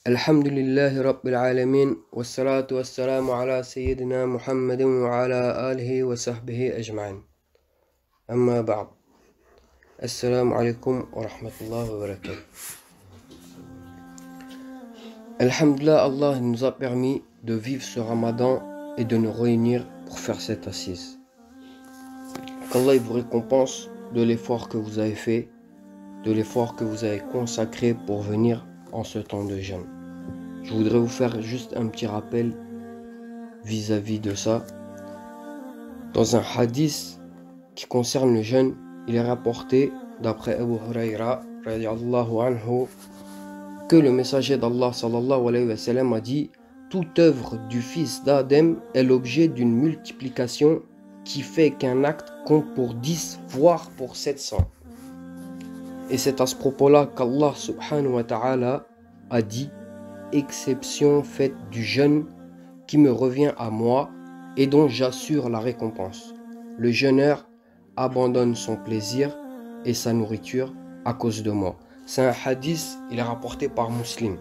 Alhamdulillahi Rabbil Alamin, wassalatu wassalamu ala Sayyidina Muhammadin wa ala alihi wa sahbihi ajma'in. Amma ba'd. Assalamu alaikum wa rahmatullahi wa barakatuh. Alhamdulillah, Allah nous a permis de vivre ce Ramadan et de nous réunir pour faire cette assise. Qu'Allah vous récompense de l'effort que vous avez fait, de l'effort que vous avez consacré pour venir en ce temps de jeûne. Je voudrais vous faire juste un petit rappel vis-à-vis de ça. Dans un hadith qui concerne le jeûne, il est rapporté d'après Abu Huraira radiyallahu anhu que le messager d'Allah sallallahu alayhi wa sallam a dit: toute œuvre du fils d'Adam est l'objet d'une multiplication qui fait qu'un acte compte pour 10 voire pour 700. Et c'est à ce propos-là qu'Allah subhanahu wa ta'ala a dit: exception faite du jeûne qui me revient à moi et dont j'assure la récompense. Le jeûneur abandonne son plaisir et sa nourriture à cause de moi. C'est un hadith, il est rapporté par Muslim.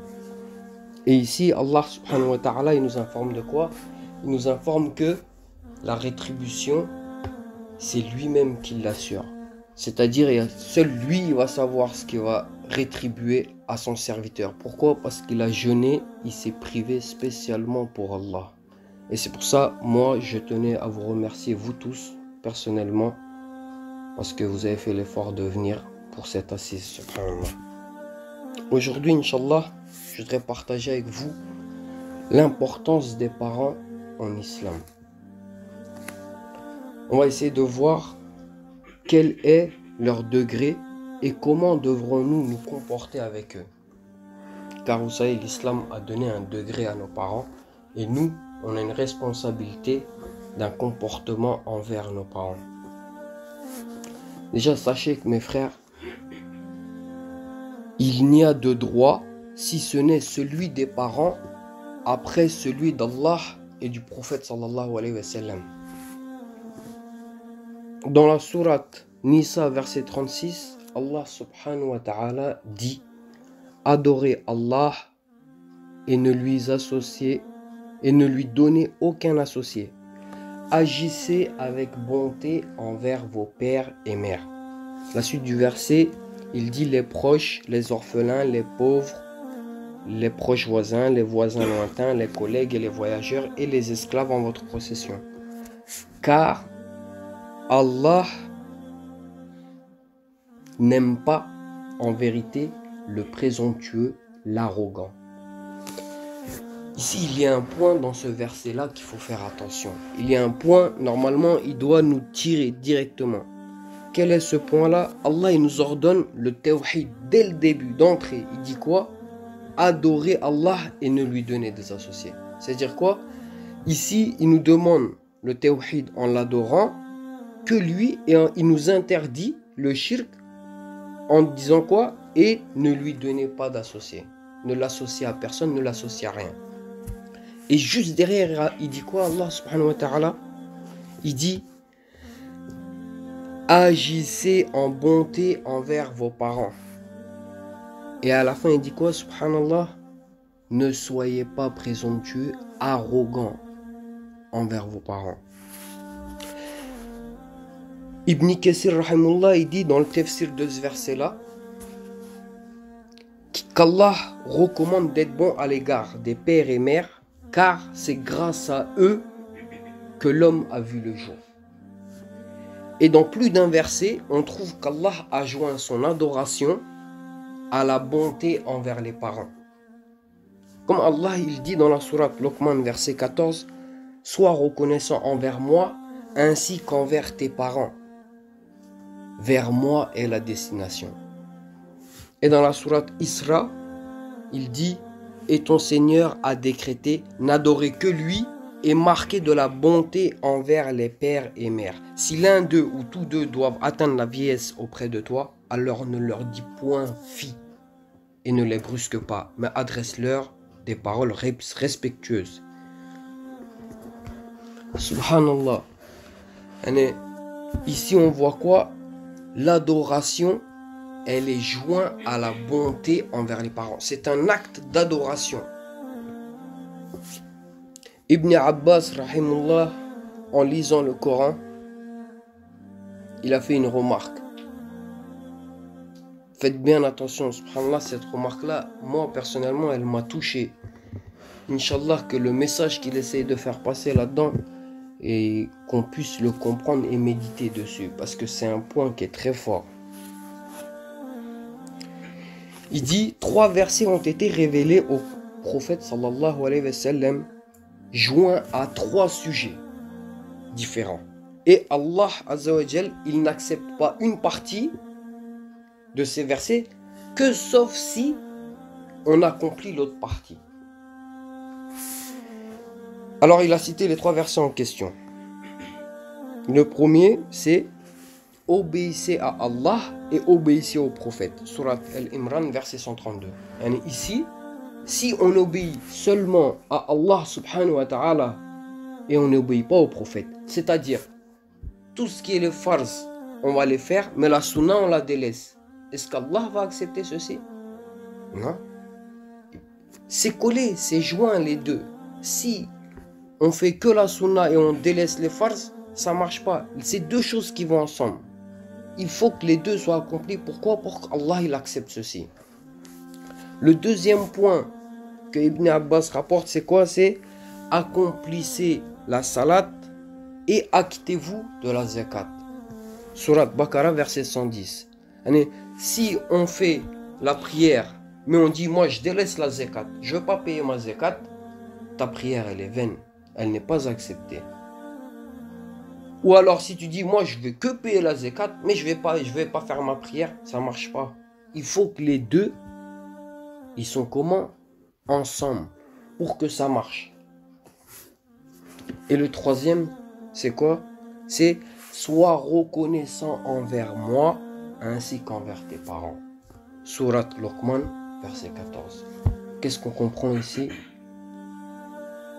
Et ici, Allah subhanahu wa ta'ala, il nous informe de quoi? Il nous informe que la rétribution, c'est lui-même qui l'assure. C'est-à-dire, seul lui il va savoir ce qu'il va rétribuer à son serviteur. Pourquoi? Parce qu'il a jeûné, il s'est privé spécialement pour Allah. Et c'est pour ça, moi, je tenais à vous remercier, vous tous, personnellement, parce que vous avez fait l'effort de venir pour cette assise, subhanallah. Aujourd'hui, Inch'Allah, je voudrais partager avec vous l'importance des parents en islam. On va essayer de voir quel est leur degré et comment devrons-nous nous comporter avec eux. Car vous savez, l'islam a donné un degré à nos parents et nous, on a une responsabilité d'un comportement envers nos parents. Déjà, sachez que mes frères, il n'y a de droit si ce n'est celui des parents après celui d'Allah et du prophète sallallahu alayhi wa sallam. Dans la sourate Nisa verset 36, Allah subhanahu wa ta'ala dit: adorez Allah et ne lui associez et ne lui donnez aucun associé. Agissez avec bonté envers vos pères et mères. La suite du verset, il dit: les proches, les orphelins, les pauvres, les proches voisins, les voisins lointains, les collègues et les voyageurs et les esclaves en votre possession. Car Allah n'aime pas en vérité le présomptueux, l'arrogant. Ici, il y a un point dans ce verset-là qu'il faut faire attention. Il y a un point, normalement, il doit nous tirer directement. Quel est ce point-là? Allah, il nous ordonne le tawhid dès le début, d'entrée. Il dit quoi? Adorer Allah et ne lui donner des associés. C'est-à-dire quoi? Ici, il nous demande le tawhid en l'adorant que lui, et il nous interdit le shirk en disant quoi? Et ne lui donnez pas d'associé. Ne l'associez à personne, ne l'associez à rien. Et juste derrière, il dit quoi Allah subhanahu wa ta'ala? Il dit: agissez en bonté envers vos parents. Et à la fin, il dit quoi subhanallah? Ne soyez pas présomptueux, arrogants envers vos parents. Ibn Kathir rahimullah, il dit dans le tafsir de ce verset-là qu'Allah recommande d'être bon à l'égard des pères et mères, car c'est grâce à eux que l'homme a vu le jour. Et dans plus d'un verset, on trouve qu'Allah a joint son adoration à la bonté envers les parents. Comme Allah il dit dans la sourate Luqman verset 14: sois reconnaissant envers moi ainsi qu'envers tes parents. Vers moi est la destination. Et dans la sourate Isra, il dit: et ton Seigneur a décrété n'adorer que lui et marquer de la bonté envers les pères et mères. Si l'un d'eux ou tous deux doivent atteindre la vieillesse auprès de toi, alors ne leur dis point fi et ne les brusque pas, mais adresse-leur des paroles respectueuses. Subhanallah. Ici on voit quoi? L'adoration elle est jointe à la bonté envers les parents. C'est un acte d'adoration. Ibn Abbas, rahimullah, en lisant le Coran, il a fait une remarque. Faites bien attention, subhanallah, cette remarque-là, moi personnellement, elle m'a touché. Inch'Allah, que le message qu'il essaye de faire passer là-dedans, et qu'on puisse le comprendre et méditer dessus, parce que c'est un point qui est très fort. Il dit, 3 versets ont été révélés au prophète sallallahu alayhi wa sallam, joints à 3 sujets différents. Et Allah azza wa jal, il n'accepte pas une partie de ces versets que sauf si on accomplit l'autre partie. Alors il a cité les 3 versets en question. Le premier, c'est obéissez à Allah et obéissez au prophète. Surat Al-Imran, verset 132. Et ici, si on obéit seulement à Allah subhanahu wa ta'ala et on n'obéit pas au prophète, c'est-à-dire tout ce qui est le farz, on va les faire, mais la sunna, on la délaisse. Est-ce qu'Allah va accepter ceci? Non. C'est collé, c'est joint les deux. Si on fait que la sunna et on délaisse les farz, ça marche pas. C'est 2 choses qui vont ensemble. Il faut que les 2 soient accomplis. Pourquoi? Pour qu'Allah il accepte ceci. Le deuxième point que Ibn Abbas rapporte, c'est quoi? C'est accomplissez la salat et acquittez-vous de la zakat. Surat Baqarah, verset 110. Si on fait la prière, mais on dit moi je délaisse la zakat, je ne veux pas payer ma zakat, ta prière elle est vaine, elle n'est pas acceptée. Ou alors si tu dis moi je vais que payer la zakat, mais je vais pas faire ma prière, ça ne marche pas. Il faut que les 2, ils sont comment? Ensemble, pour que ça marche. Et le troisième, c'est quoi? C'est sois reconnaissant envers moi ainsi qu'envers tes parents. Surat Luqman, verset 14. Qu'est-ce qu'on comprend ici?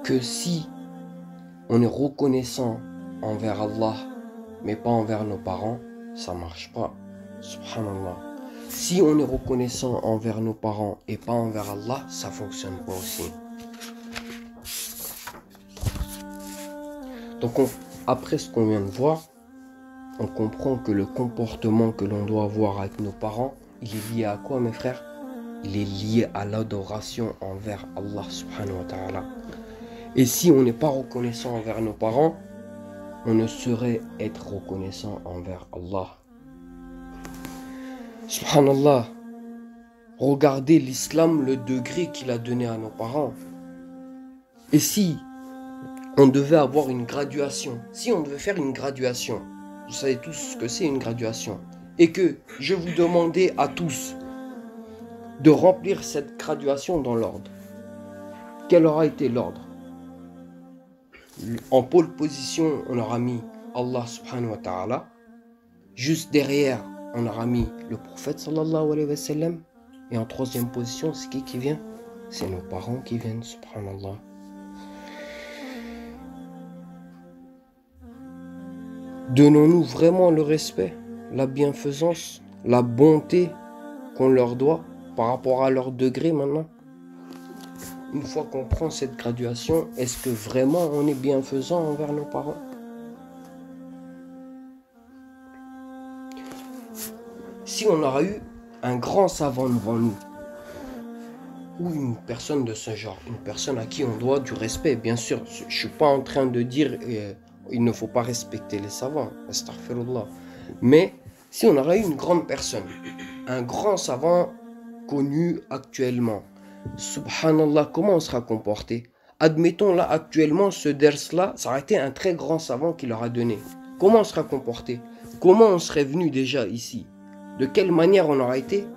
Que si on est reconnaissant envers Allah, mais pas envers nos parents, ça marche pas. Subhanallah. Si on est reconnaissant envers nos parents et pas envers Allah, ça fonctionne pas aussi. Donc après ce qu'on vient de voir, on comprend que le comportement que l'on doit avoir avec nos parents, il est lié à quoi mes frères? Il est lié à l'adoration envers Allah subhanahu wa ta'ala. Et si on n'est pas reconnaissant envers nos parents, on ne saurait être reconnaissant envers Allah. Subhanallah, regardez l'islam, le degré qu'il a donné à nos parents. Et si on devait avoir une graduation, si on devait faire une graduation, vous savez tous ce que c'est une graduation, et que je vous demandais à tous de remplir cette graduation dans l'ordre, quel aura été l'ordre? En pole position, on aura mis Allah subhanahu wa ta'ala. Juste derrière, on aura mis le prophète sallallahu alayhi wa sallam. Et en 3e position, c'est qui vient? C'est nos parents qui viennent, subhanallah. Donnons-nous vraiment le respect, la bienfaisance, la bonté qu'on leur doit par rapport à leur degré maintenant? Une fois qu'on prend cette graduation, est-ce que vraiment on est bienfaisant envers nos parents? Si on aura eu un grand savant devant nous, ou une personne de ce genre, une personne à qui on doit du respect, bien sûr, je ne suis pas en train de dire il ne faut pas respecter les savants, astaghfirullah. Mais si on aura eu une grande personne, un grand savant connu actuellement, subhanallah, comment on sera comporté? Admettons là actuellement ce ders-là, ça aurait été un très grand savant qui leur a donné. Comment on sera comporté? Comment on serait venu déjà ici? De quelle manière on aura été?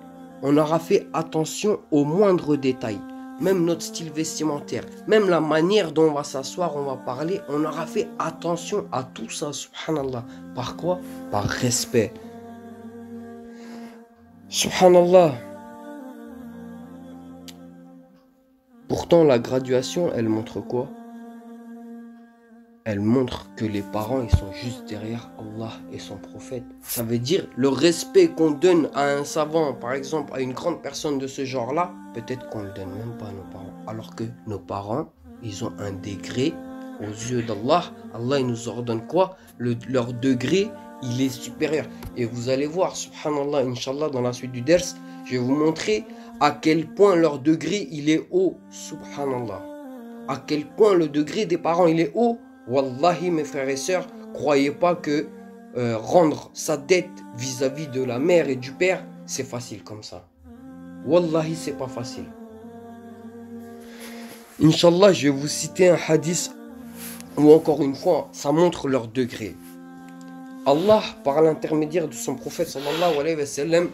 On aura fait attention aux moindres détails. Même notre style vestimentaire, même la manière dont on va s'asseoir, on va parler, on aura fait attention à tout ça, subhanallah. Par quoi? Par respect. Subhanallah. Pourtant, la graduation, elle montre quoi? elle montre que les parents, ils sont juste derrière Allah et son prophète. Ça veut dire le respect qu'on donne à un savant, par exemple, à une grande personne de ce genre-là, peut-être qu'on ne le donne même pas à nos parents. Alors que nos parents, ils ont un degré aux yeux d'Allah. Allah, il nous ordonne quoi? Leur degré, il est supérieur. Et vous allez voir, subhanallah, inshallah, dans la suite du ders, je vais vous montrer à quel point leur degré, il est haut, subhanallah. À quel point le degré des parents, il est haut. Wallahi, mes frères et sœurs, croyez pas que rendre sa dette vis-à-vis de la mère et du père, c'est facile comme ça. Wallahi, c'est pas facile. Inch'Allah, je vais vous citer un hadith où encore une fois, ça montre leur degré. Allah, par l'intermédiaire de son prophète sallallahu alayhi wa sallam,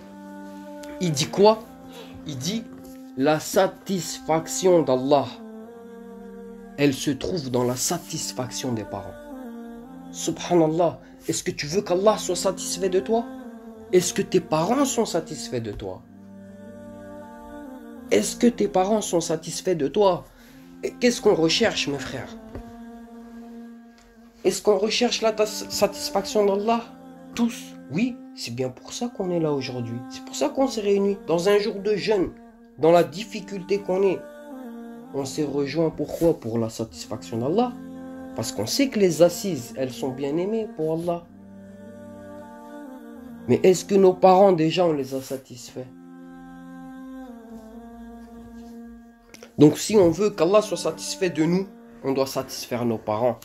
il dit quoi? Il dit la satisfaction d'Allah, elle se trouve dans la satisfaction des parents. Subhanallah, est-ce que tu veux qu'Allah soit satisfait de toi? Est-ce que tes parents sont satisfaits de toi? Est-ce que tes parents sont satisfaits de toi? Et qu'est-ce qu'on recherche, mes frères? Est-ce qu'on recherche la satisfaction d'Allah? Tous, oui, c'est bien pour ça qu'on est là aujourd'hui. C'est pour ça qu'on s'est réunis dans un jour de jeûne, dans la difficulté qu'on est. On s'est rejoint pourquoi? Pour la satisfaction d'Allah. Parce qu'on sait que les assises, elles sont bien aimées pour Allah. Mais est-ce que nos parents, déjà, on les a satisfaits? Donc si on veut qu'Allah soit satisfait de nous, on doit satisfaire nos parents.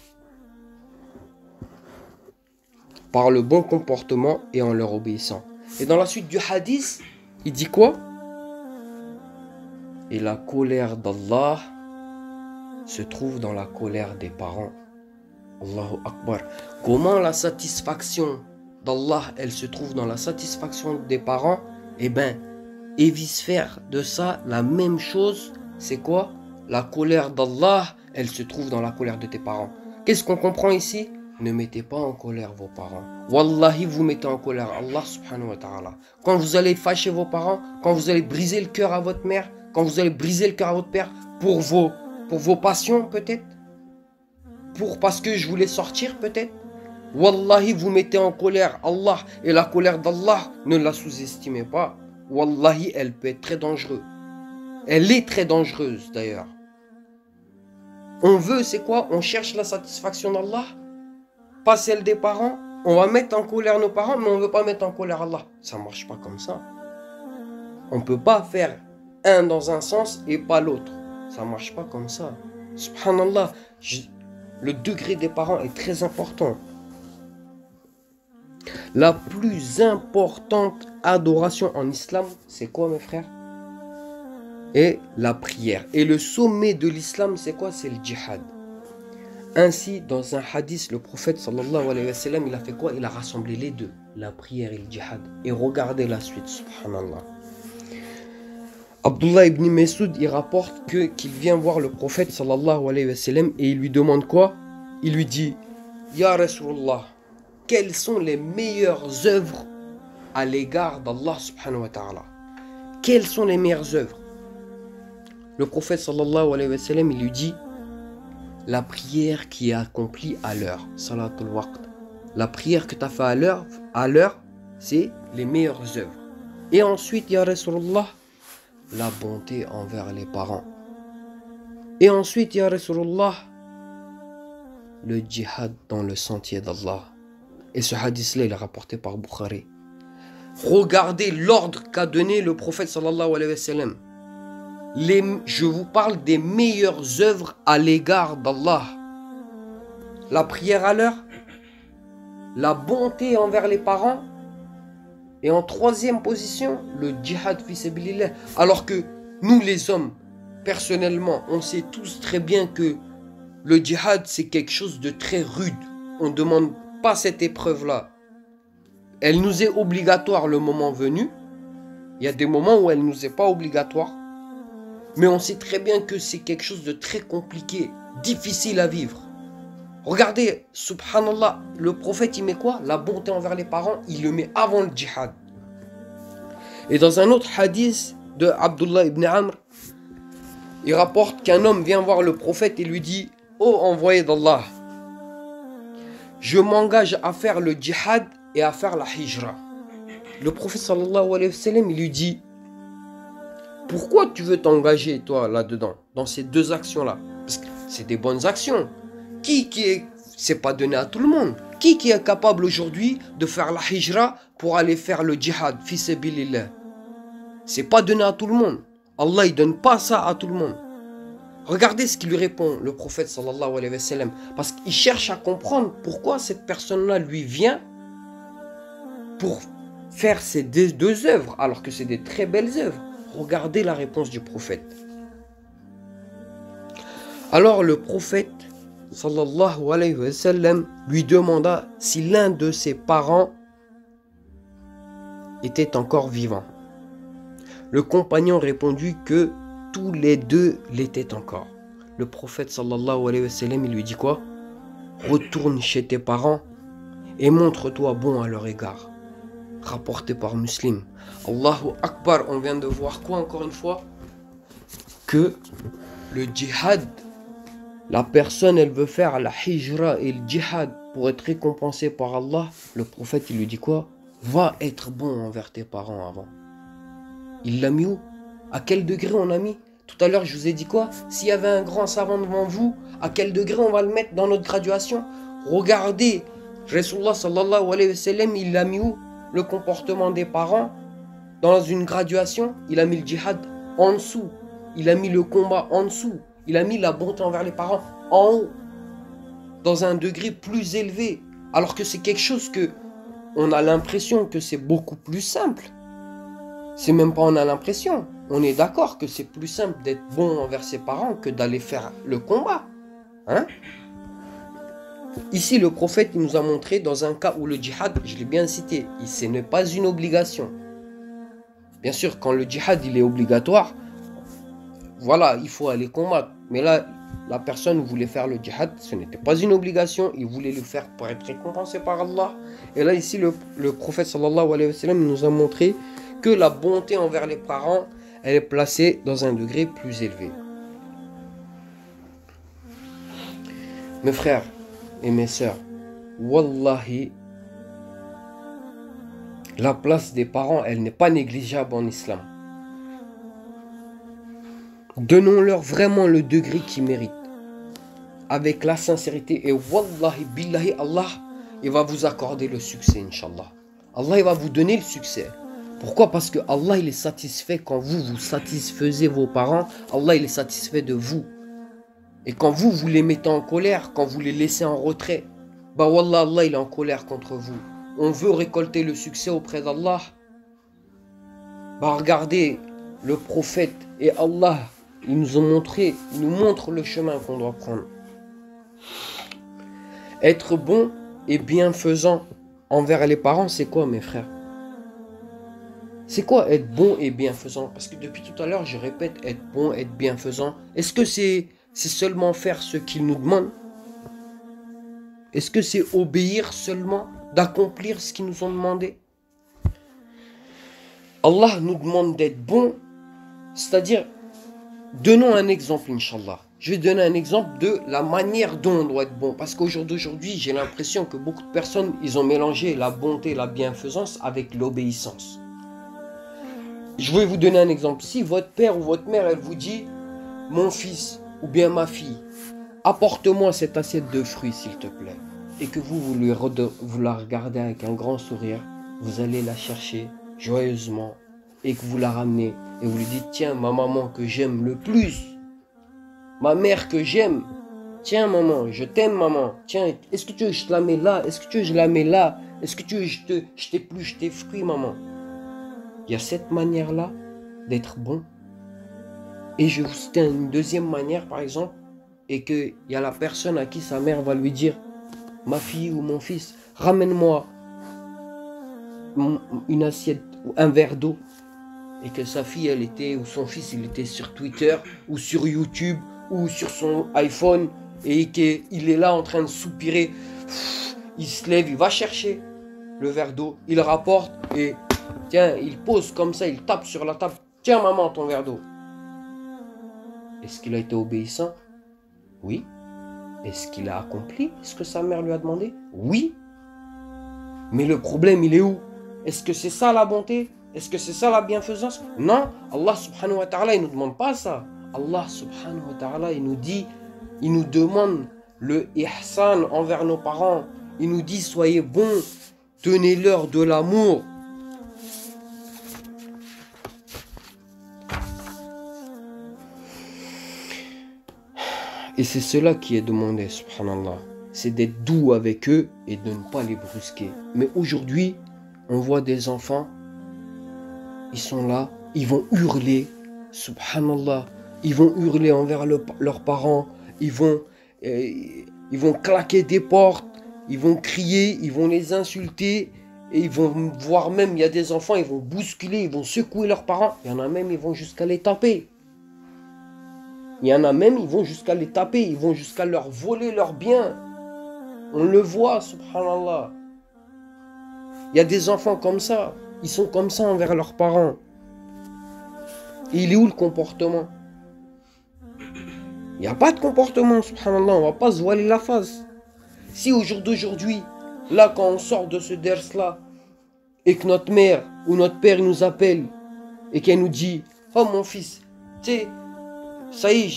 Par le bon comportement et en leur obéissant. Et dans la suite du hadith, il dit quoi? Et la colère d'Allah se trouve dans la colère des parents. Allahu Akbar. Comment la satisfaction d'Allah, elle se trouve dans la satisfaction des parents? Eh bien, et vice-versa de ça, la même chose, c'est quoi? La colère d'Allah, elle se trouve dans la colère de tes parents. Qu'est-ce qu'on comprend ici? Ne mettez pas en colère vos parents. Wallahi, vous mettez en colère Allah subhanahu wa ta'ala. Quand vous allez fâcher vos parents, quand vous allez briser le cœur à votre mère, quand vous allez briser le cœur à votre père, pour vos passions peut-être, parce que je voulais sortir peut-être, Wallahi, vous mettez en colère Allah. Et la colère d'Allah, ne la sous-estimez pas. Wallahi, elle peut être très dangereuse. Elle est très dangereuse d'ailleurs. On veut, c'est quoi? On cherche la satisfaction d'Allah, pas celle des parents. On va mettre en colère nos parents, mais on ne veut pas mettre en colère Allah. Ça ne marche pas comme ça. On ne peut pas faire un dans un sens et pas l'autre. Ça ne marche pas comme ça. Subhanallah, le degré des parents est très important. La plus importante adoration en islam, c'est quoi mes frères? Et la prière. Et le sommet de l'islam, c'est quoi? C'est le djihad. Ainsi, dans un hadith, le prophète sallallahu alayhi wa sallam, il a fait quoi? Il a rassemblé les deux, la prière et le djihad. Et regardez la suite, subhanallah. Abdullah ibn Mas'ud, il rapporte qu'il vient voir le prophète sallallahu alayhi wa sallam et il lui demande quoi? Il lui dit, Ya Rasulullah, quelles sont les meilleures œuvres à l'égard d'Allah subhanahu wa ta'ala? Quelles sont les meilleures œuvres? Le prophète sallallahu alayhi wa sallam, il lui dit, la prière qui est accomplie à l'heure, salatul waqt. La prière que tu as fait à l'heure, c'est les meilleures œuvres. Et ensuite, ya Rasulullah, la bonté envers les parents. Et ensuite, ya Rasulullah, le djihad dans le sentier d'Allah. Et ce hadith-là, il est rapporté par Bukhari. Regardez l'ordre qu'a donné le prophète sallallahu alayhi wa sallam. Je vous parle des meilleures œuvres à l'égard d'Allah. La prière à l'heure, la bonté envers les parents, et en troisième position, le djihad fi sabilillah. Alors que nous les hommes, personnellement, on sait tous très bien que le djihad c'est quelque chose de très rude. On ne demande pas cette épreuve-là. Elle nous est obligatoire le moment venu. Il y a des moments où elle ne nous est pas obligatoire. Mais on sait très bien que c'est quelque chose de très compliqué, difficile à vivre. Regardez, subhanallah, le prophète il met quoi? La bonté envers les parents, il le met avant le djihad. Et dans un autre hadith de Abdullah ibn Amr, il rapporte qu'un homme vient voir le prophète et lui dit, ô envoyé d'Allah, je m'engage à faire le djihad et à faire la hijra. Le prophète sallallahu alayhi wa sallam, il lui dit, pourquoi tu veux t'engager toi là-dedans, dans ces deux actions-là? Parce que c'est des bonnes actions. C'est pas donné à tout le monde. Qui est capable aujourd'hui de faire la hijra pour aller faire le djihad, fi sabilillah? C'est pas donné à tout le monde. Allah, il donne pas ça à tout le monde. Regardez ce qu'il lui répond, le prophète sallallahu alayhi wa sallam. Parce qu'il cherche à comprendre pourquoi cette personne-là lui vient pour faire ces deux œuvres, alors que c'est des très belles œuvres. Regardez la réponse du prophète. Alors le prophète sallallahu alayhi wa sallam lui demanda si l'un de ses parents était encore vivant. Le compagnon répondit que tous les deux l'étaient encore. Le prophète sallallahu alayhi wa sallam, il lui dit quoi? Retourne chez tes parents et montre-toi bon à leur égard. Rapporté par Muslim. Allahu Akbar, on vient de voir quoi encore une fois? Que le djihad, la personne elle veut faire la hijra et le djihad pour être récompensé par Allah. Le prophète il lui dit quoi? Va être bon envers tes parents avant. Il l'a mis où? À quel degré on a mis? Tout à l'heure je vous ai dit quoi? S'il y avait un grand savant devant vous, à quel degré on va le mettre dans notre graduation? Regardez, Rasulullah sallallahu alayhi wa sallam, il l'a mis où? Le comportement des parents dans une graduation, il a mis le djihad en dessous, il a mis le combat en dessous, il a mis la bonté envers les parents en haut, dans un degré plus élevé, alors que c'est quelque chose que on a l'impression que c'est beaucoup plus simple. C'est même pas on a l'impression, on est d'accord que c'est plus simple d'être bon envers ses parents que d'aller faire le combat, hein? Ici, le prophète il nous a montré dans un cas où le djihad, je l'ai bien cité, ce n'est pas une obligation. Bien sûr, quand le djihad il est obligatoire, voilà, il faut aller combattre. Mais là, la personne voulait faire le djihad, ce n'était pas une obligation, il voulait le faire pour être récompensé par Allah. Et là, ici, le prophète sallallahu alayhi wa sallam nous a montré que la bonté envers les parents, elle est placée dans un degré plus élevé. Mes frères et mes sœurs, wallahi, la place des parents, elle n'est pas négligeable en islam. Donnons-leur vraiment le degré qu'ils méritent, avec la sincérité, et wallahi, billahi, Allah, il va vous accorder le succès, Inch'Allah. Allah, il va vous donner le succès. Pourquoi? Parce que Allah, il est satisfait quand vous satisfaisez vos parents. Allah, il est satisfait de vous. Et quand vous les mettez en colère, quand vous les laissez en retrait, bah wallah, Allah il est en colère contre vous. On veut récolter le succès auprès d'Allah. Bah regardez, le prophète et Allah, ils nous montrent le chemin qu'on doit prendre. Être bon et bienfaisant envers les parents, c'est quoi mes frères? C'est quoi être bon et bienfaisant? Parce que depuis tout à l'heure, je répète, être bon, être bienfaisant. Est-ce que c'est seulement faire ce qu'ils nous demandent? Est-ce que c'est obéir seulement, d'accomplir ce qu'ils nous ont demandé? Allah nous demande d'être bon, c'est-à-dire, donnons un exemple, Inch'Allah. Je vais donner un exemple de la manière dont on doit être bon. Parce qu'aujourd'hui, j'ai l'impression que beaucoup de personnes, ils ont mélangé la bonté, la bienfaisance avec l'obéissance. Je vais vous donner un exemple. Si votre père ou votre mère, elle vous dit, mon fils ou bien ma fille, apporte-moi cette assiette de fruits, s'il te plaît. Et que vous la regardez avec un grand sourire, vous allez la chercher joyeusement et que vous la ramenez et vous lui dites, tiens, ma maman que j'aime le plus, ma mère que j'aime, tiens maman, je t'aime maman, tiens, est-ce que tu veux que je te la mets là, est-ce que tu veux que je la mets là, est-ce que tu veux que je t'épluche tes fruits maman? Il y a cette manière-là d'être bon. Et je vais vous citer une deuxième manière par exemple, et qu'il y a la personne à qui sa mère va lui dire, ma fille ou mon fils, ramène-moi une assiette ou un verre d'eau, et que sa fille elle était, ou son fils il était sur Twitter ou sur YouTube ou sur son iPhone et qu'il est là en train de soupirer, il se lève, il va chercher le verre d'eau, il rapporte et tiens, il pose comme ça, il tape sur la table, tiens maman ton verre d'eau. Est-ce qu'il a été obéissant? Oui. Est-ce qu'il a accompli ce que sa mère lui a demandé? Oui. Mais le problème, il est où? Est-ce que c'est ça la bonté? Est-ce que c'est ça la bienfaisance? Non, Allah subhanahu wa ta'ala, il ne nous demande pas ça. Allah subhanahu wa ta'ala, il nous demande le ihsan envers nos parents. Il nous dit, soyez bons, donnez-leur de l'amour. Et c'est cela qui est demandé, subhanallah. C'est d'être doux avec eux et de ne pas les brusquer. Mais aujourd'hui, on voit des enfants, ils sont là, ils vont hurler, subhanallah. Ils vont hurler envers leurs parents, ils vont claquer des portes, ils vont crier, ils vont les insulter. Et ils vont voir même, il y a des enfants, ils vont bousculer, ils vont secouer leurs parents. Il y en a même, ils vont jusqu'à les taper. Il y en a même, ils vont jusqu'à les taper, ils vont jusqu'à leur voler leurs biens. On le voit, subhanallah. Il y a des enfants comme ça. Ils sont comme ça envers leurs parents. Et il est où le comportement? Il n'y a pas de comportement, subhanallah. On ne va pas se voiler la face. Si au jour d'aujourd'hui, là, quand on sort de ce ders-là, et que notre mère ou notre père nous appelle, et qu'elle nous dit, oh mon fils, tu sais, ça y est,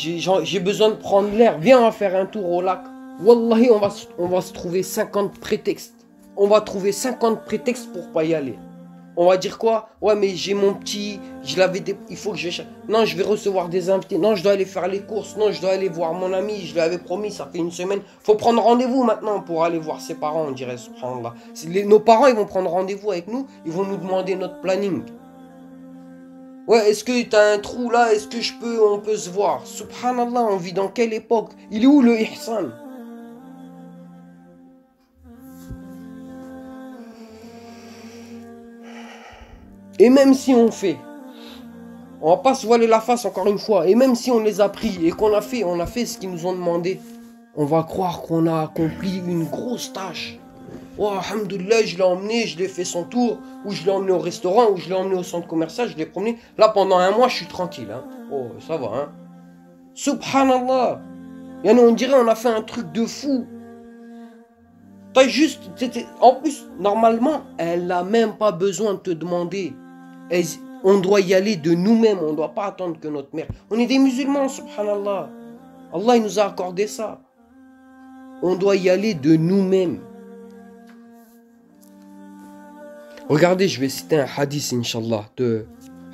j'ai besoin de prendre l'air, viens, on va faire un tour au lac. Wallahi, on va se trouver 50 prétextes. On va trouver 50 prétextes pour pas y aller. On va dire quoi? Ouais, mais j'ai mon petit, il faut que je vais... Non, je vais recevoir des invités. Non, je dois aller faire les courses. Non, je dois aller voir mon ami. Je lui avais promis, ça fait une semaine. Faut prendre rendez-vous maintenant pour aller voir ses parents, on dirait, subhanallah. Nos parents, ils vont prendre rendez-vous avec nous. Ils vont nous demander notre planning. Ouais, est-ce que t'as un trou là? Est-ce que on peut se voir? Subhanallah, on vit dans quelle époque? Il est où le ihsan? Et même si on fait, on va pas se voiler la face encore une fois, et même si on les a pris et qu'on a fait ce qu'ils nous ont demandé, on va croire qu'on a accompli une grosse tâche. Oh, alhamdoulilah, je l'ai emmené, je l'ai fait son tour, ou je l'ai emmené au restaurant, ou je l'ai emmené au centre commercial, je l'ai promené. Là, pendant un mois, je suis tranquille. Hein. Oh, ça va, hein. Subhanallah. On dirait on a fait un truc de fou. T'as juste... En plus, normalement, elle n'a même pas besoin de te demander. On doit y aller de nous-mêmes, on ne doit pas attendre que notre mère... On est des musulmans, subhanallah. Allah, il nous a accordé ça. On doit y aller de nous-mêmes. Regardez, je vais citer un hadith, Inch'Allah, de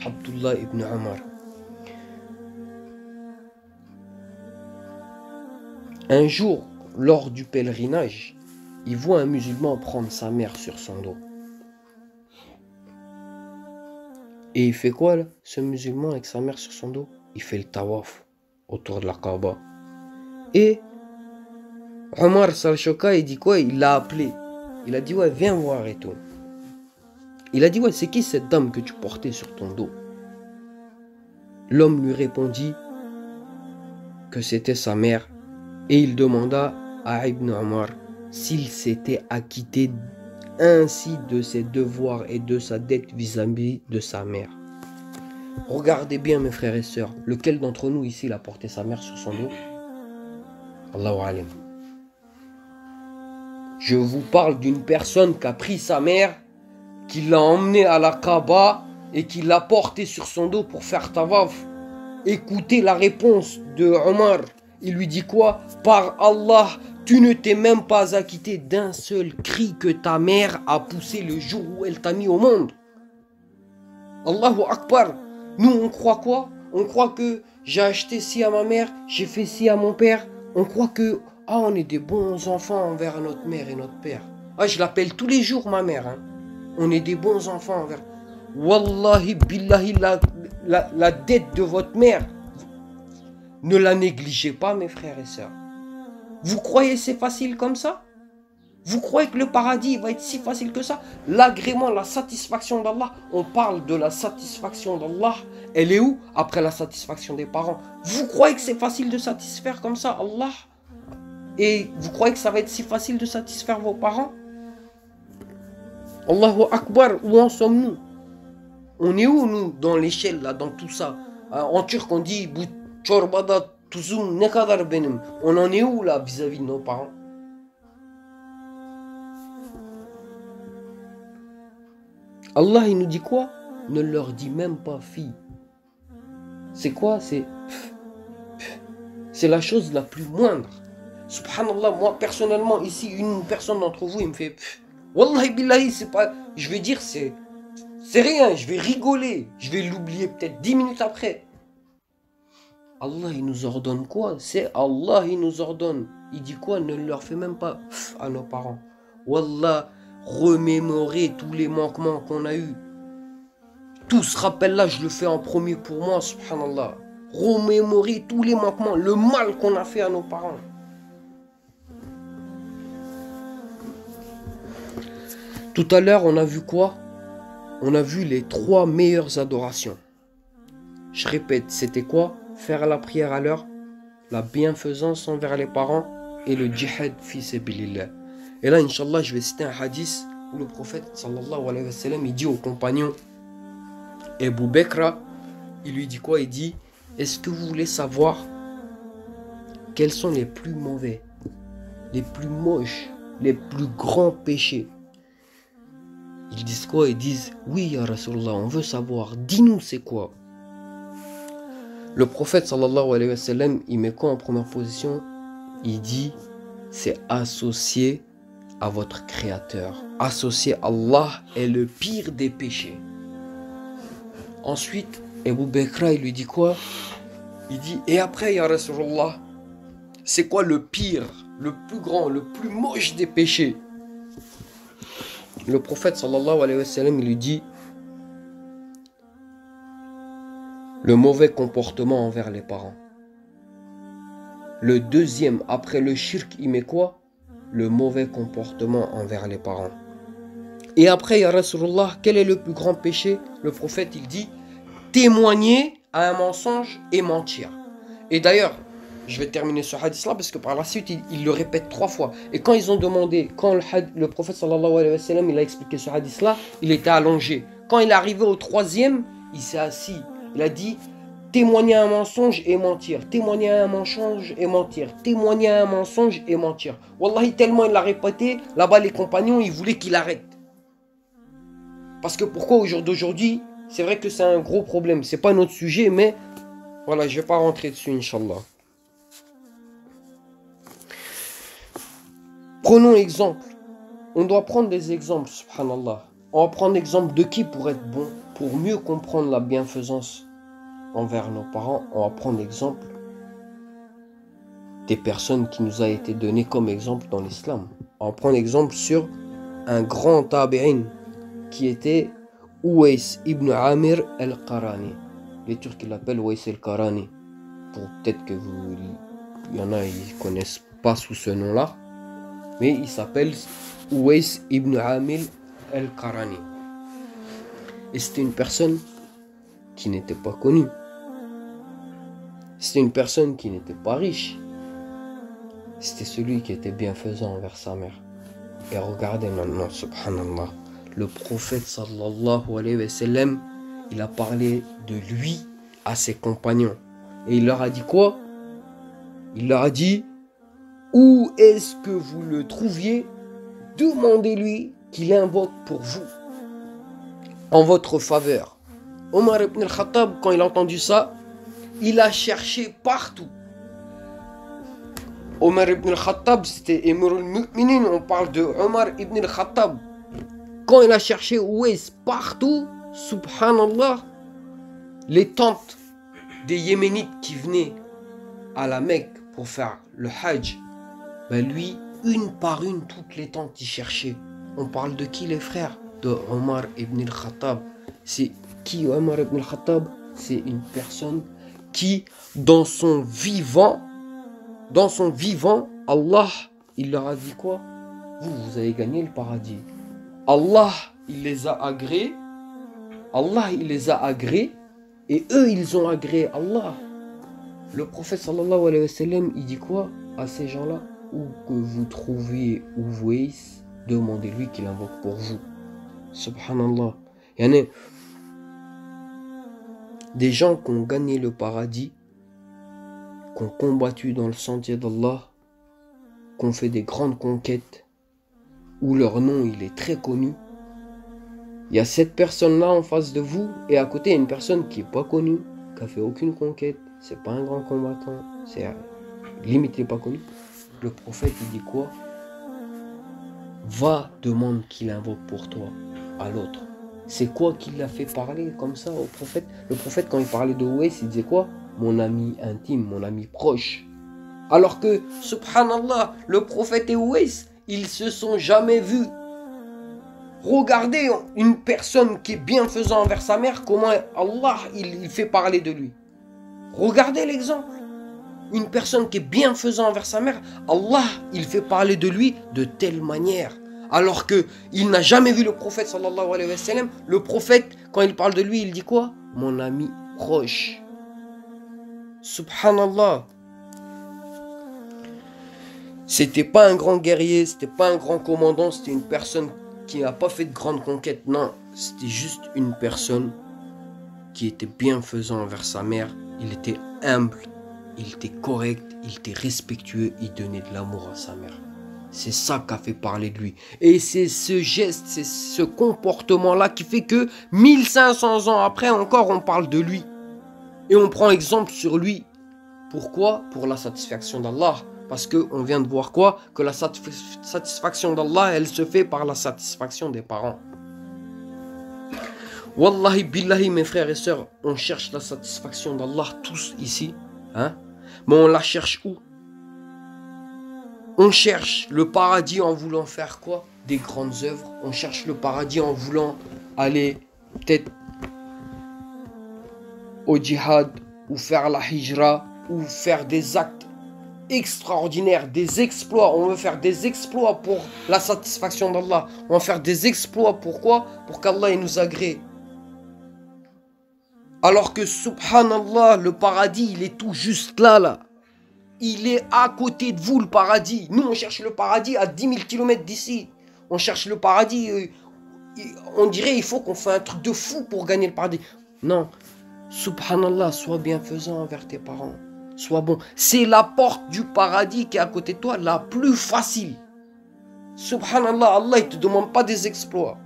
Abdullah ibn Omar. Un jour, lors du pèlerinage, il voit un musulman prendre sa mère sur son dos. Et il fait quoi, là, ce musulman, avec sa mère sur son dos? Il fait le tawaf autour de la Kaaba. Et Omar Salchoka, il dit quoi? Il l'a appelé. Il a dit, ouais, viens voir et tout. Il a dit, ouais, c'est qui cette dame que tu portais sur ton dos? L'homme lui répondit que c'était sa mère. Et il demanda à Ibn Omar s'il s'était acquitté ainsi de ses devoirs et de sa dette vis-à-vis de sa mère. Regardez bien, mes frères et sœurs, lequel d'entre nous ici a porté sa mère sur son dos? Allahu alim. Je vous parle d'une personne qui a pris sa mère, qui l'a emmenée à la Kaaba et qui l'a portée sur son dos pour faire tawaf. Écoutez la réponse de Omar. Il lui dit quoi? Par Allah, tu ne t'es même pas acquitté d'un seul cri que ta mère a poussé le jour où elle t'a mis au monde. Allahu Akbar. Nous, on croit quoi? On croit que j'ai acheté ci à ma mère, j'ai fait ci à mon père. On croit que, on est des bons enfants envers notre mère et notre père. Je l'appelle tous les jours ma mère. Hein. On est des bons enfants envers... Wallahi, billahi, la dette de votre mère, ne la négligez pas, mes frères et sœurs. Vous croyez c'est facile comme ça? Vous croyez que le paradis va être si facile que ça? L'agrément, la satisfaction d'Allah, on parle de la satisfaction d'Allah. Elle est où? Après la satisfaction des parents. Vous croyez que c'est facile de satisfaire comme ça Allah? Et vous croyez que ça va être si facile de satisfaire vos parents? Allahu Akbar, où en sommes-nous? On est où, nous, dans l'échelle, là, dans tout ça? En turc, on dit « Çorbada On en est où là vis-à-vis de nos parents? Allah il nous dit quoi? Ne leur dis même pas fille. C'est quoi? C'est la chose la plus moindre. Subhanallah, moi personnellement ici, une personne d'entre vous il me fait Wallahi billahi, c'est pas, je vais dire c'est rien, je vais rigoler, je vais l'oublier peut-être 10 minutes après. Allah il nous ordonne quoi? C'est Allah il nous ordonne. Il dit quoi? Ne leur fais même pas à nos parents. Wallah, remémorer tous les manquements qu'on a eus. Tout ce rappel-là, je le fais en premier pour moi, subhanallah. Remémorer tous les manquements, le mal qu'on a fait à nos parents. Tout à l'heure, on a vu quoi? On a vu les 3 meilleures adorations. Je répète, c'était quoi? Faire la prière à l'heure, la bienfaisance envers les parents et le djihad fi sabilillah. Et là, Inch'Allah, je vais citer un hadith où le prophète, sallallahu alayhi wa sallam, il dit aux compagnons, Abu Bakr, il lui dit quoi? Il dit, est-ce que vous voulez savoir quels sont les plus mauvais, les plus moches, les plus grands péchés? Ils disent quoi? Ils disent, oui, ya Rasulallah, on veut savoir, dis-nous c'est quoi? Le prophète sallallahu alayhi wa sallam, il met quoi en première position? Il dit, c'est associé à votre créateur. Associer Allah est le pire des péchés. Ensuite, Abu Bakr, il lui dit quoi? Il dit, et après, ya Rasulallah, c'est quoi le pire, le plus grand, le plus moche des péchés? Le prophète sallallahu alayhi wa sallam, il lui dit, le mauvais comportement envers les parents. Le deuxième, après le shirk, il met quoi? Le mauvais comportement envers les parents. Et après, ya Rasulullah, quel est le plus grand péché? Le prophète, il dit, témoigner à un mensonge et mentir. Et d'ailleurs, je vais terminer ce hadith-là parce que par la suite, il le répète 3 fois. Et quand ils ont demandé, quand le prophète sallallahu alayhi wa sallam, il a expliqué ce hadith-là, il était allongé. Quand il est arrivé au 3e, il s'est assis. Il a dit, témoigner un mensonge et mentir. Témoigner un mensonge et mentir. Témoigner un mensonge et mentir. Wallahi, tellement il l'a répété, là-bas les compagnons, ils voulaient qu'il arrête. Parce que pourquoi au jour d'aujourd'hui, c'est vrai que c'est un gros problème. C'est pas notre sujet, mais voilà, je vais pas rentrer dessus, Inch'Allah. Prenons exemple. On doit prendre des exemples, subhanallah. On va prendre l'exemple de qui pour être bon, pour mieux comprendre la bienfaisance envers nos parents. On va prendre l'exemple des personnes qui nous a été données comme exemple dans l'islam. On va prendre l'exemple sur un grand tabi'in qui était Uwais ibn Amir al-Qarani. Les Turcs l'appellent Uwais al-Qarani. Peut-être que il y en a qui ne connaissent pas sous ce nom-là. Mais il s'appelle Uwais ibn Amir al-Qarani. Et c'était une personne qui n'était pas connue. C'était une personne qui n'était pas riche. C'était celui qui était bienfaisant envers sa mère. Et regardez maintenant, subhanallah, le prophète sallallahu alayhi wa sallam, il a parlé de lui à ses compagnons. Et il leur a dit quoi? Il leur a dit, où est-ce que vous le trouviez? Demandez-lui qu'il invoque pour vous, en votre faveur. Omar ibn al-Khattab, quand il a entendu ça, il a cherché partout. Omar ibn al-Khattab, c'était Emirul Mu'minin, on parle de Omar ibn al-Khattab. Quand il a cherché Uwais partout, subhanallah, les tentes des Yéménites qui venaient à la Mecque pour faire le Hajj, ben lui, une par une, toutes les tentes il cherchait. On parle de qui les frères? De Omar ibn al-Khattab. C'est qui Omar ibn al-Khattab? C'est une personne qui, dans son vivant, Allah, il leur a dit quoi? Vous avez gagné le paradis. Allah, il les a agréés. Allah, il les a agréés. Et eux, ils ont agréé Allah. Le prophète sallallahu alayhi wa sallam, il dit quoi à ces gens-là? Où que vous trouviez Uwais, demandez-lui qu'il invoque pour vous. Subhanallah. Il y en a des gens qui ont gagné le paradis qui ont combattu dans le sentier d'Allah, qui ont fait des grandes conquêtes, où leur nom il est très connu. Il y a cette personne-là en face de vous, et à côté il y a une personne qui n'est pas connue, qui n'a fait aucune conquête, c'est pas un grand combattant, c'est limite il n'est pas connu. Le prophète il dit quoi? Va, demande qu'il invoque pour toi à l'autre. C'est quoi qui l'a fait parler comme ça au prophète? Le prophète, quand il parlait de Ouais, il disait quoi? Mon ami intime, mon ami proche. Alors que, subhanallah, le prophète et Ouais, ils se sont jamais vus. Regardez une personne qui est bienfaisant envers sa mère, comment Allah il fait parler de lui. Regardez l'exemple. Une personne qui est bienfaisant envers sa mère, Allah il fait parler de lui de telle manière. Alors qu'il n'a jamais vu le prophète sallallahu alayhi wa sallam. Le prophète, quand il parle de lui, il dit quoi? Mon ami proche. Subhanallah. C'était pas un grand guerrier, c'était pas un grand commandant, c'était une personne qui n'a pas fait de grandes conquêtes. Non, c'était juste une personne qui était bienfaisant envers sa mère. Il était humble, il était correct, il était respectueux, il donnait de l'amour à sa mère. C'est ça qui a fait parler de lui. Et c'est ce geste, c'est ce comportement-là qui fait que 1500 ans après encore, on parle de lui. Et on prend exemple sur lui. Pourquoi? Pour la satisfaction d'Allah. Parce qu'on vient de voir quoi? Que la satisfaction d'Allah, elle se fait par la satisfaction des parents. Wallahi, billahi, mes frères et sœurs, on cherche la satisfaction d'Allah tous ici. Hein? Mais on la cherche où? On cherche le paradis en voulant faire quoi? Des grandes œuvres. On cherche le paradis en voulant aller peut-être au djihad, ou faire la hijra, ou faire des actes extraordinaires, des exploits. On veut faire des exploits pour la satisfaction d'Allah. On va faire des exploits, pourquoi? Pour qu'Allah nous agrée. Alors que subhanallah, le paradis, il est tout juste là. Il est à côté de vous, le paradis. Nous, on cherche le paradis à 10 000 km d'ici. On cherche le paradis. On dirait il faut qu'on fasse un truc de fou pour gagner le paradis. Non. Subhanallah, sois bienfaisant envers tes parents. Sois bon. C'est la porte du paradis qui est à côté de toi, la plus facile. Subhanallah, Allah, il ne te demande pas des exploits.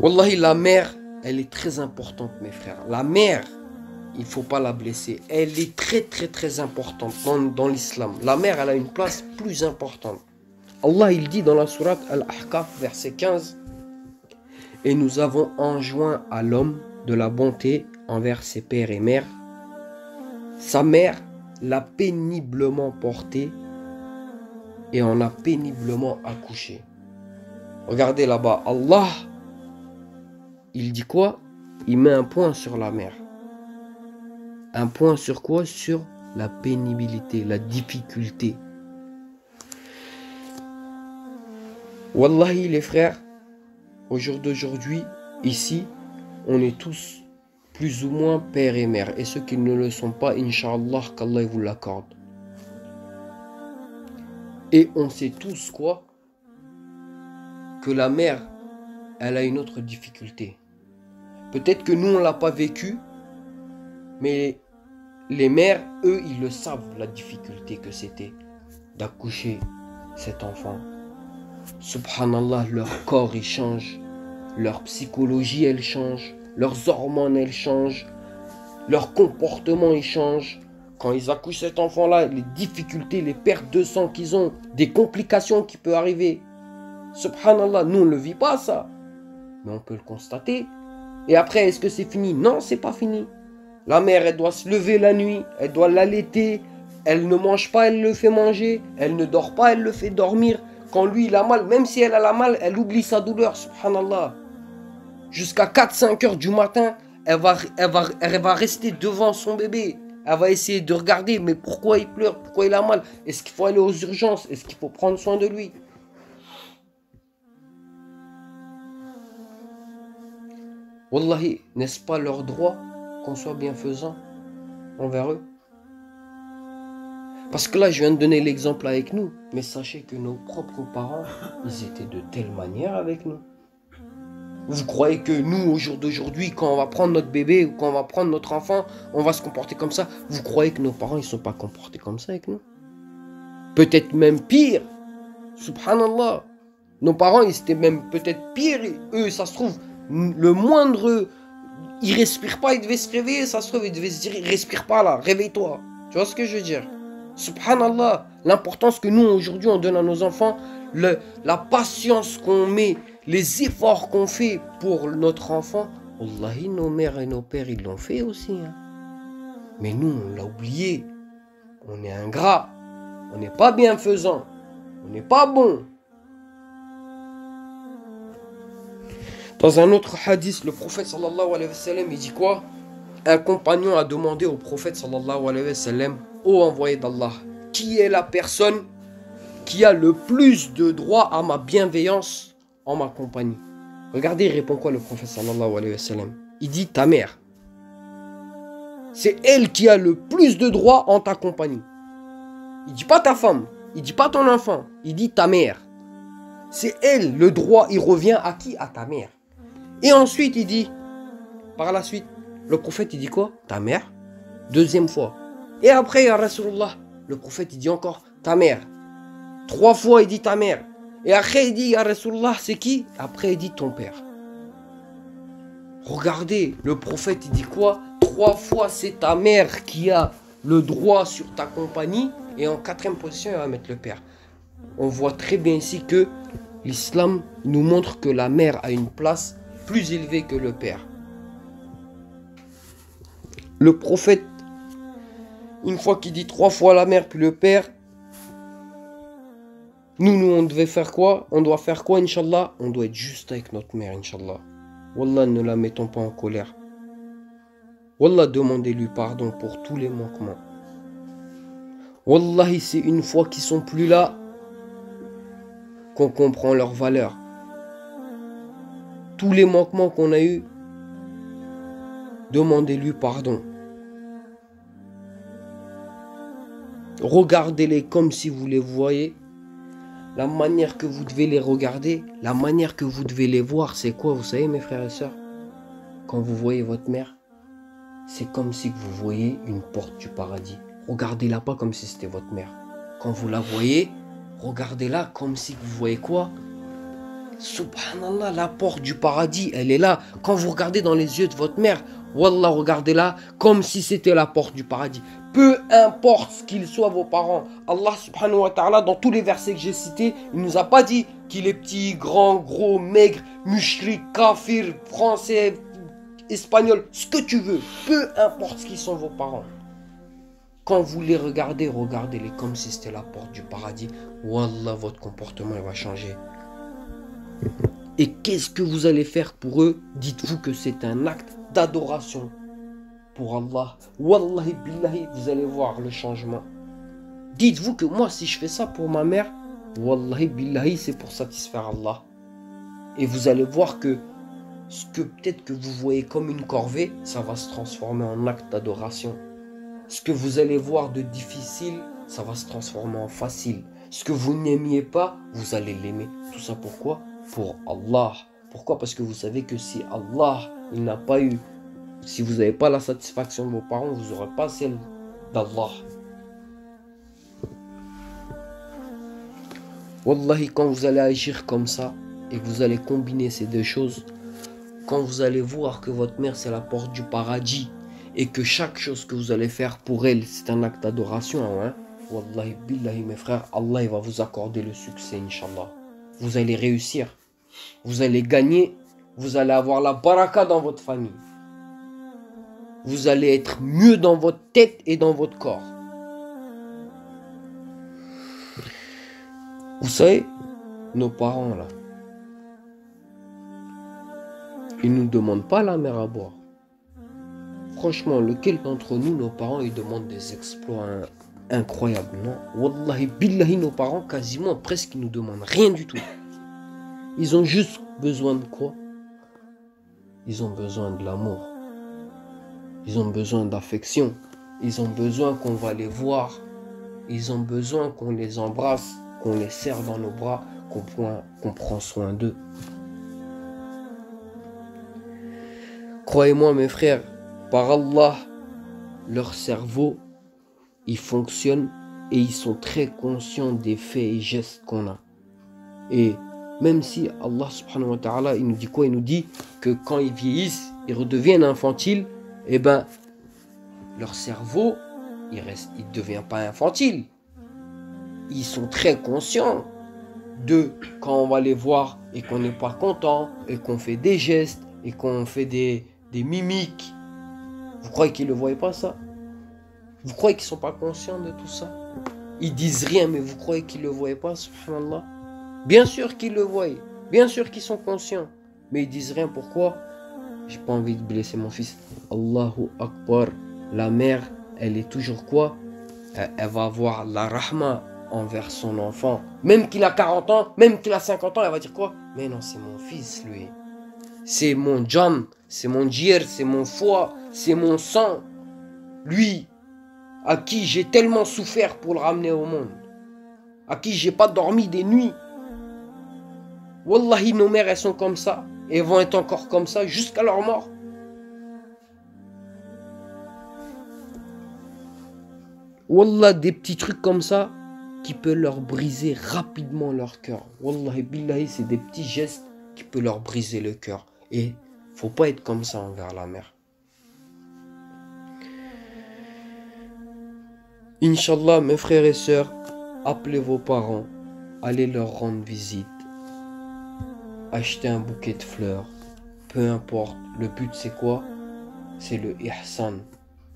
Wallahi, la mère, elle est très importante, mes frères. La mère, il ne faut pas la blesser. Elle est très très très importante dans l'islam. La mère, elle a une place plus importante. Allah, il dit dans la sourate Al-Ahqaf, verset 15, « Et nous avons enjoint à l'homme de la bonté envers ses pères et mères. Sa mère l'a péniblement porté et en a péniblement accouché. » Regardez là-bas, Allah, il dit quoi? Il met un point sur la mère. Un point sur quoi? Sur la pénibilité, la difficulté. Wallahi les frères, au jour d'aujourd'hui, ici, on est tous plus ou moins père et mère. Et ceux qui ne le sont pas, Inch'Allah, qu'Allah vous l'accorde. Et on sait tous quoi? Que la mère, elle a une autre difficulté. Peut-être que nous, on ne l'a pas vécu, mais les mères, eux, ils le savent, la difficulté que c'était d'accoucher cet enfant. Subhanallah, leur corps, il change. Leur psychologie, elle change. Leurs hormones, elles changent. Leur comportement, il change. Quand ils accouchent cet enfant-là, les difficultés, les pertes de sang qu'ils ont, des complications qui peuvent arriver. Subhanallah, nous, on ne le vit pas, ça. Mais on peut le constater. Et après, est-ce que c'est fini? Non, c'est pas fini. La mère, elle doit se lever la nuit, elle doit l'allaiter, elle ne mange pas, elle le fait manger, elle ne dort pas, elle le fait dormir. Quand lui, il a mal, même si elle a la mal, elle oublie sa douleur, subhanallah. Jusqu'à 4-5 heures du matin, elle va rester devant son bébé. Elle va essayer de regarder, mais pourquoi il pleure, pourquoi il a mal? Est-ce qu'il faut aller aux urgences? Est-ce qu'il faut prendre soin de lui? Wallahi, n'est-ce pas leur droit qu'on soit bienfaisant envers eux? Parce que là, je viens de donner l'exemple avec nous. Mais sachez que nos propres parents, ils étaient de telle manière avec nous. Vous croyez que nous, au jour d'aujourd'hui, quand on va prendre notre bébé ou quand on va prendre notre enfant, on va se comporter comme ça? Vous croyez que nos parents, ils ne sont pas comportés comme ça avec nous? Peut-être même pire. Subhanallah. Nos parents, ils étaient même peut-être pire. Eux, ça se trouve, le moindre... Ils respirent pas, ils devaient se réveiller. Ça se trouve, ils devaient se dire, respire pas là, réveille-toi. Tu vois ce que je veux dire? Subhanallah. L'importance que nous, aujourd'hui, on donne à nos enfants, la patience qu'on met, les efforts qu'on fait pour notre enfant. Wallahi, nos mères et nos pères, ils l'ont fait aussi. Hein. Mais nous, on l'a oublié. On est ingrats. On n'est pas bienfaisant. On n'est pas bon. Dans un autre hadith, le prophète sallallahu alayhi wa sallam, il dit quoi? Un compagnon a demandé au prophète sallallahu alayhi wa sallam, ô envoyé d'Allah, qui est la personne qui a le plus de droit à ma bienveillance en ma compagnie? Regardez, il répond quoi le prophète sallallahu alayhi wa sallam? Il dit ta mère. C'est elle qui a le plus de droit en ta compagnie. Il dit pas ta femme, il dit pas ton enfant, il dit ta mère. C'est elle, le droit, il revient à qui? À ta mère. Et ensuite, il dit, par la suite, le prophète, il dit quoi? Ta mère. Deuxième fois. Et après, ya Rasulullah, le prophète, il dit encore, ta mère. 3 fois, il dit ta mère. Et après, il dit, ya Rasulullah, c'est qui? Après, il dit ton père. Regardez, le prophète, il dit quoi? 3 fois, c'est ta mère qui a le droit sur ta compagnie. Et en 4e position, il va mettre le père. On voit très bien ici que l'islam nous montre que la mère a une place plus élevé que le père. Le prophète, une fois qu'il dit 3 fois la mère puis le père, nous on devait faire quoi? On doit faire quoi, Inch'Allah? On doit être juste avec notre mère, Inch'Allah. Wallah, ne la mettons pas en colère. Wallah, demandez-lui pardon pour tous les manquements. Wallahi, c'est une fois qu'ils sont plus là qu'on comprend leur valeur. Tous les manquements qu'on a eus, demandez-lui pardon. Regardez-les comme si vous les voyez. La manière que vous devez les regarder, la manière que vous devez les voir, c'est quoi, vous savez mes frères et sœurs? Quand vous voyez votre mère, c'est comme si vous voyez une porte du paradis. Regardez-la pas comme si c'était votre mère. Quand vous la voyez, regardez-la comme si vous voyez quoi? Subhanallah, la porte du paradis, elle est là. Quand vous regardez dans les yeux de votre mère, wallah, regardez-la comme si c'était la porte du paradis. Peu importe ce qu'ils soient vos parents. Allah subhanahu wa ta'ala, dans tous les versets que j'ai cités, il nous a pas dit qu'il est petit, grand, gros, maigre, mushrik, kafir, français, espagnol, ce que tu veux. Peu importe ce qu'ils sont vos parents. Quand vous les regardez, regardez-les comme si c'était la porte du paradis. Wallah, votre comportement il va changer. Et qu'est-ce que vous allez faire pour eux? Dites-vous que c'est un acte d'adoration pour Allah. Wallahi billahi, vous allez voir le changement. Dites-vous que moi, si je fais ça pour ma mère, wallahi billahi, c'est pour satisfaire Allah. Et vous allez voir que ce que peut-être que vous voyez comme une corvée, ça va se transformer en acte d'adoration. Ce que vous allez voir de difficile, ça va se transformer en facile. Ce que vous n'aimiez pas, vous allez l'aimer. Tout ça pourquoi? Pour Allah. Pourquoi? Parce que vous savez que si Allah, il n'a pas eu, si vous n'avez pas la satisfaction de vos parents, vous n'aurez pas celle d'Allah. Wallahi, quand vous allez agir comme ça, et que vous allez combiner ces deux choses, quand vous allez voir que votre mère c'est la porte du paradis, et que chaque chose que vous allez faire pour elle, c'est un acte d'adoration, hein? Wallahi billahi mes frères, Allah il va vous accorder le succès, Inch'Allah. Vous allez réussir, vous allez gagner, vous allez avoir la baraka dans votre famille. Vous allez être mieux dans votre tête et dans votre corps. Vous savez, nos parents là, ils ne nous demandent pas la mer à boire. Franchement, lequel d'entre nous, nos parents, ils demandent des exploits incroyables, non? Wallahi billahi, nos parents, quasiment, presque, ils nous demandent rien du tout. Ils ont juste besoin de quoi? Ils ont besoin de l'amour. Ils ont besoin d'affection. Ils ont besoin qu'on va les voir. Ils ont besoin qu'on les embrasse, qu'on les serre dans nos bras, qu'on prend soin d'eux. Croyez-moi mes frères, par Allah, leur cerveau, il fonctionne et ils sont très conscients des faits et gestes qu'on a. Et même si Allah subhanahu wa ta'ala, il nous dit quoi? Il nous dit que quand ils vieillissent, ils redeviennent infantiles, et ben leur cerveau, il ne devient pas infantile. Ils sont très conscients de quand on va les voir et qu'on n'est pas content et qu'on fait des gestes et qu'on fait des mimiques. Vous croyez qu'ils ne le voyaient pas ça? Vous croyez qu'ils ne sont pas conscients de tout ça? Ils disent rien, mais vous croyez qu'ils ne le voyaient pas, subhanallah? Bien sûr qu'ils le voient, bien sûr qu'ils sont conscients, mais ils disent rien. Pourquoi? J'ai pas envie de blesser mon fils. Allahu Akbar. La mère, elle est toujours quoi? Elle va avoir la rahma envers son enfant. Même qu'il a 40 ans, même qu'il a 50 ans, elle va dire quoi? Mais non, c'est mon fils, lui. C'est mon jam, c'est mon djir, c'est mon foie, c'est mon sang. Lui, à qui j'ai tellement souffert pour le ramener au monde. À qui j'ai pas dormi des nuits. Wallahi, nos mères, elles sont comme ça. Et vont être encore comme ça jusqu'à leur mort. Wallah, des petits trucs comme ça qui peuvent leur briser rapidement leur cœur. Wallahi billahi, c'est des petits gestes qui peuvent leur briser le cœur. Et faut pas être comme ça envers la mère. Inch'Allah, mes frères et sœurs, appelez vos parents, allez leur rendre visite, achetez un bouquet de fleurs, peu importe. Le but c'est quoi? C'est le ihsan,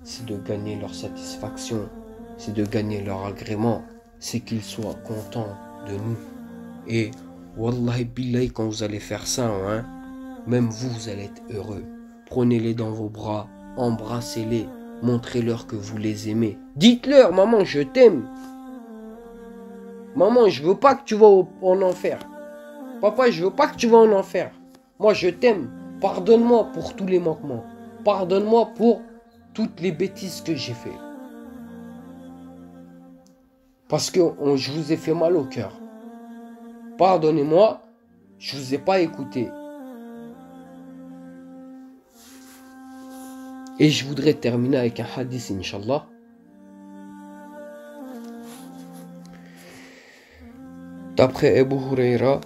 c'est de gagner leur satisfaction, c'est de gagner leur agrément, c'est qu'ils soient contents de nous. Et wallahi billahi, quand vous allez faire ça, hein, même vous, vous allez être heureux. Prenez-les dans vos bras, embrassez-les, montrez-leur que vous les aimez. Dites-leur, maman, je t'aime. Maman, je veux pas que tu vas en enfer. Papa, je veux pas que tu vas en enfer. Moi, je t'aime. Pardonne-moi pour tous les manquements. Pardonne-moi pour toutes les bêtises que j'ai fait. Parce que je vous ai fait mal au cœur. Pardonnez-moi, je vous ai pas écouté. Et je voudrais terminer avec un hadith, Inch'Allah. D'après Abu Huraira,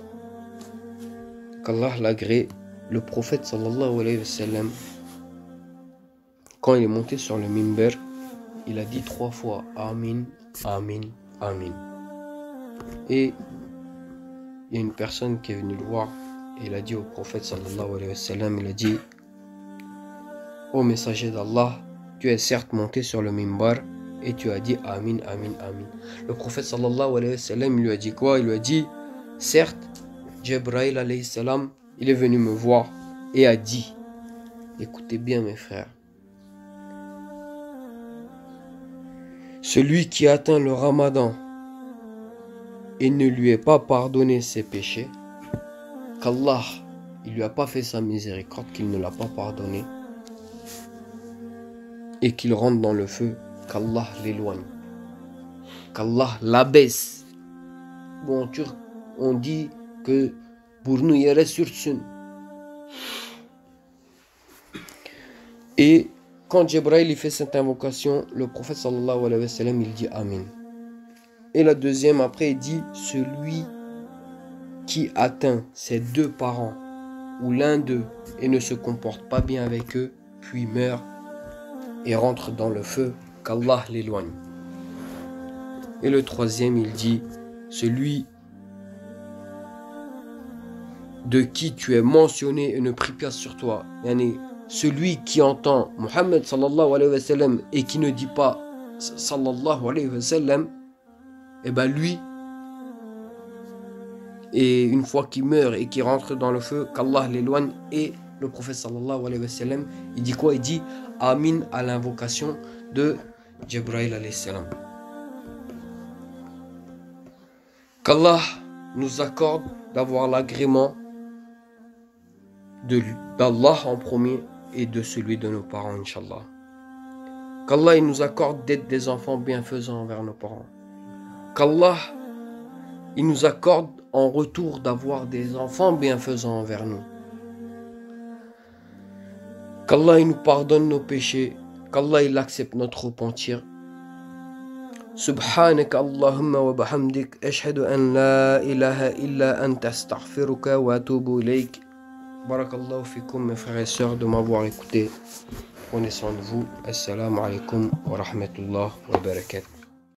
qu'Allah l'agrée, le prophète sallallahu alayhi wa sallam, quand il est monté sur le mimber, il a dit 3 fois Amin, Amin, Amin. Et il y a une personne qui est venue le voir et il a dit au prophète sallallahu alayhi wa sallam, il a dit: ô messager d'Allah, tu es certes monté sur le mimbar et tu as dit Amin, Amin, Amin. Le prophète sallallahu alayhi wa sallam, il lui a dit quoi? Il lui a dit: certes, Jibril alayhi salam, il est venu me voir et a dit, écoutez bien mes frères, celui qui atteint le Ramadan et ne lui est pas pardonné ses péchés, qu'Allah, il lui a pas fait sa miséricorde, qu'il ne l'a pas pardonné, et qu'il rentre dans le feu, qu'Allah l'éloigne, qu'Allah l'abaisse. Bon, en turc, on dit que burnu yere sürtsün. Et quand Jibril fait cette invocation, le prophète sallallahu alayhi wa sallam, il dit Amin. Et la deuxième, après, il dit: celui qui atteint ses 2 parents, ou l'un d'eux, et ne se comporte pas bien avec eux, puis meurt et rentre dans le feu, qu'Allah l'éloigne. Et le troisième, il dit: celui de qui tu es mentionné et ne prie pas sur toi, yani celui qui entend Muhammad sallallahu alayhi wa sallam et qui ne dit pas sallallahu alayhi wa sallam, et ben lui, et une fois qu'il meurt et qu'il rentre dans le feu, qu'Allah l'éloigne. Et le prophète sallallahu alayhi wa sallam, il dit quoi? Il dit Amin à l'invocation de Jibril alayhi salam. Qu'Allah nous accorde d'avoir l'agrément d'Allah en premier et de celui de nos parents, Inch'Allah. Qu'Allah il nous accorde d'être des enfants bienfaisants envers nos parents. Qu'Allah il nous accorde en retour d'avoir des enfants bienfaisants envers nous. Qu'Allah il nous pardonne nos péchés, qu'Allah il accepte notre repentir. سبحانك اللهم وبحمدك أشهد أن لا إله إلا أنت أستغفرك وأتوب إليك. Barakallahu fikum mes frères et sœurs de m'avoir écouté. Prenez soin de vous. Assalamu alaikum wa rahmatullah wa barakatuh.